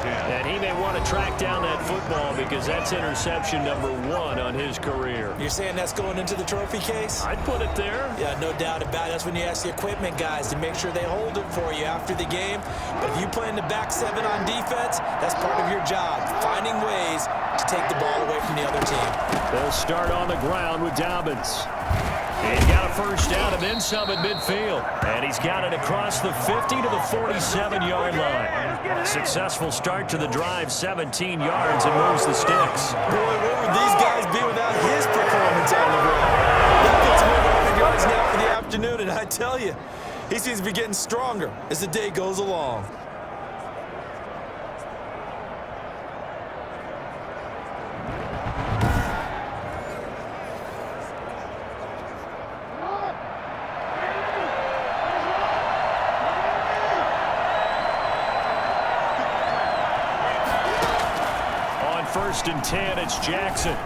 B: And he may want to track down that football because that's interception number 1 on his career.
C: You're saying that's going into the trophy case?
B: I'd put it there.
C: Yeah, no doubt about it. That's when you ask the equipment guys to make sure they hold it for you after the game. But if you play in the back 7 on defense, that's part of your job, finding ways to take the ball away from the other team.
G: They'll start on the ground with Dobbins.
B: He's got a first down and then some at midfield. And he's got it across the 50 to the 47-yard line. Successful start to the drive, 17 yards, and moves the sticks.
C: Boy, where would these guys be without his performance on the ground? That gets him 100 yards now for the afternoon, and I tell you, he seems to be getting stronger as the day goes along.
B: First and 10, it's Jackson.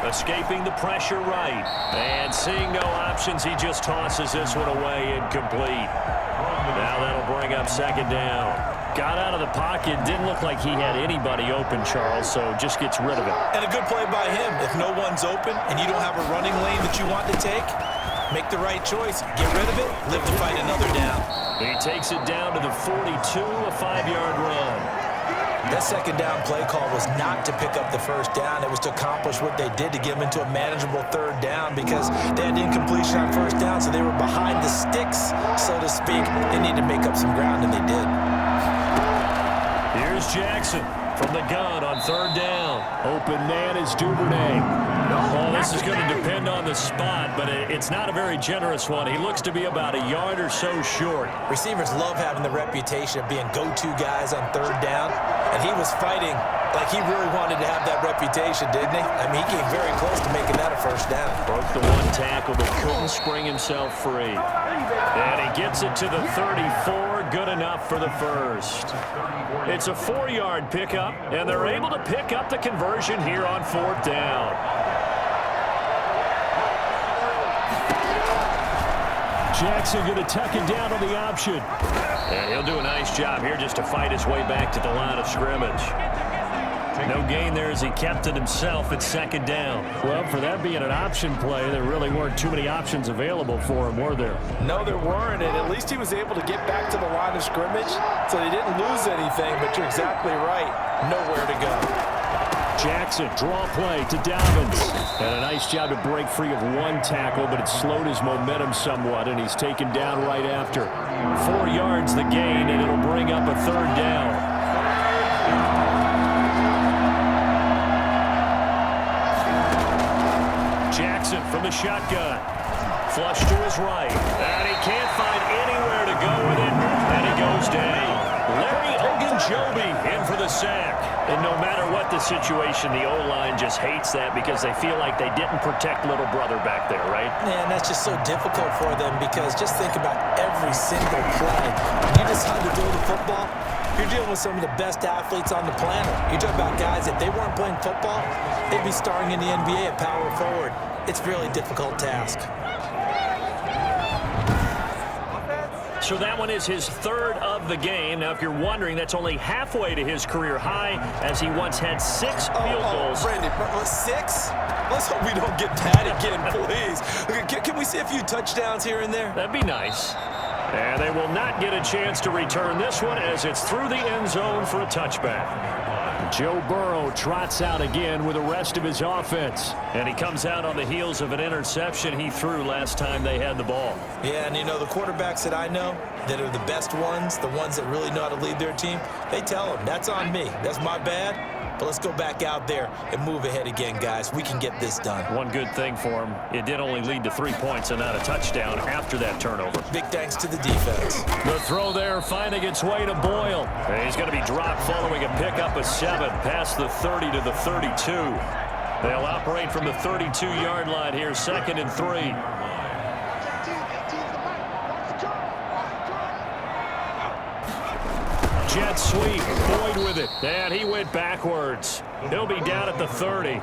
B: Escaping the pressure right. And seeing no options, he just tosses this one away, incomplete. Now that'll bring up second down.
G: Got out of the pocket, didn't look like he had anybody open, Charles, so just gets rid of it.
C: And a good play by him. If no one's open and you don't have a running lane that you want to take, make the right choice. Get rid of it, live to fight another down.
B: He takes it down to the 42, a 5-yard run.
C: That second down play call was not to pick up the first down. It was to accomplish what they did to get them into a manageable 3rd down because they had incompletion on first down, so they were behind the sticks, so to speak. They needed to make up some ground, and they did.
B: Here's Jackson from the gun on 3rd down.
G: Open man is Duvernay.
B: Well, this is going to depend on the spot, but it's not a very generous one. He looks to be about a yard or so short.
C: Receivers love having the reputation of being go-to guys on 3rd down, and he was fighting like he really wanted to have that reputation, didn't he? I mean, he came very close to making that a first down.
B: Broke the 1 tackle, but couldn't spring himself free. And he gets it to the 34, good enough for the first. It's a 4-yard pickup, and they're able to pick up the conversion here on 4th down.
G: Jackson going to tuck it down on the option.
B: And he'll do a nice job here just to fight his way back to the line of scrimmage. No gain there as he kept it himself at 2nd down.
G: Well, for that being an option play, there really weren't too many options available for him, were there?
F: No, there weren't, and at least he was able to get back to the line of scrimmage, so they didn't lose anything, but you're exactly right. Nowhere to go.
G: Jackson, draw play to Dobbins. And a nice job to break free of 1 tackle, but it slowed his momentum somewhat, and he's taken down right after.
B: 4 yards the gain, and it'll bring up a 3rd down. Jackson from the shotgun. Flush to his right. And he can't find anywhere to go with it, and he goes down. Larry Ogunjobi in for the sack. And no matter what the situation, the O-line just hates that because they feel like they didn't protect little brother back there, right?
C: Man, that's just so difficult for them because just think about every single play. You decide to throw the football, you're dealing with some of the best athletes on the planet. You talk about guys, if they weren't playing football, they'd be starring in the NBA at power forward. It's a really difficult task.
B: So that one is his 3rd of the game. Now, if you're wondering, that's only halfway to his career high as he once had 6 field goals.
C: Brandon, 6? Let's hope we don't get that again, please. Can we see a few touchdowns here and there?
B: That'd be nice. And they will not get a chance to return this one as it's through the end zone for a touchback.
G: Joe Burrow trots out again with the rest of his offense.
B: And he comes out on the heels of an interception he threw last time they had the ball.
C: Yeah, and you know, the quarterbacks that I know that are the best ones, the ones that really know how to lead their team, they tell them, that's on me. That's my bad. But let's go back out there and move ahead again, guys. We can get this done.
B: One good thing for him, it did only lead to 3 points and not a touchdown after that turnover.
C: Big thanks to the defense.
B: The throw there finding its way to Boyle. And he's going to be dropped following a pickup of 7 past the 30 to the 32. They'll operate from the 32-yard line here, 2nd and 3. Jet sweep, Boyd with it, and he went backwards. He'll be down at the 30.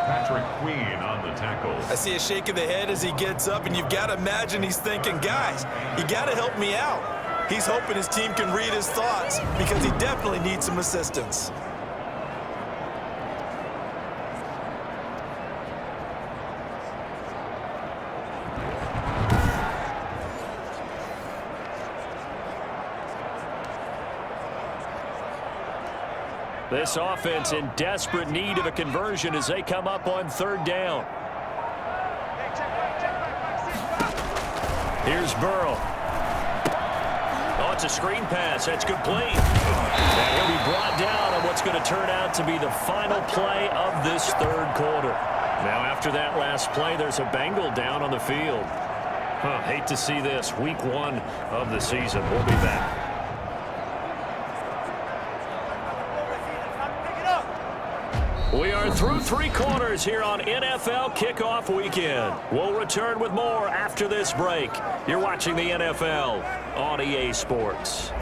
A: Patrick Queen on the tackle.
F: I see a shake of the head as he gets up, and you've got to imagine he's thinking, guys, you got to help me out. He's hoping his team can read his thoughts because he definitely needs some assistance.
B: This offense in desperate need of a conversion as they come up on 3rd down. Here's Burrow. Oh, it's a screen pass. That's complete. And he'll be brought down on what's going to turn out to be the final play of this 3rd quarter. Now, after that last play, there's a Bengal down on the field. Hate to see this. Week 1 of the season. We'll be back. We are through 3 quarters here on NFL Kickoff Weekend. We'll return with more after this break. You're watching the NFL on EA Sports.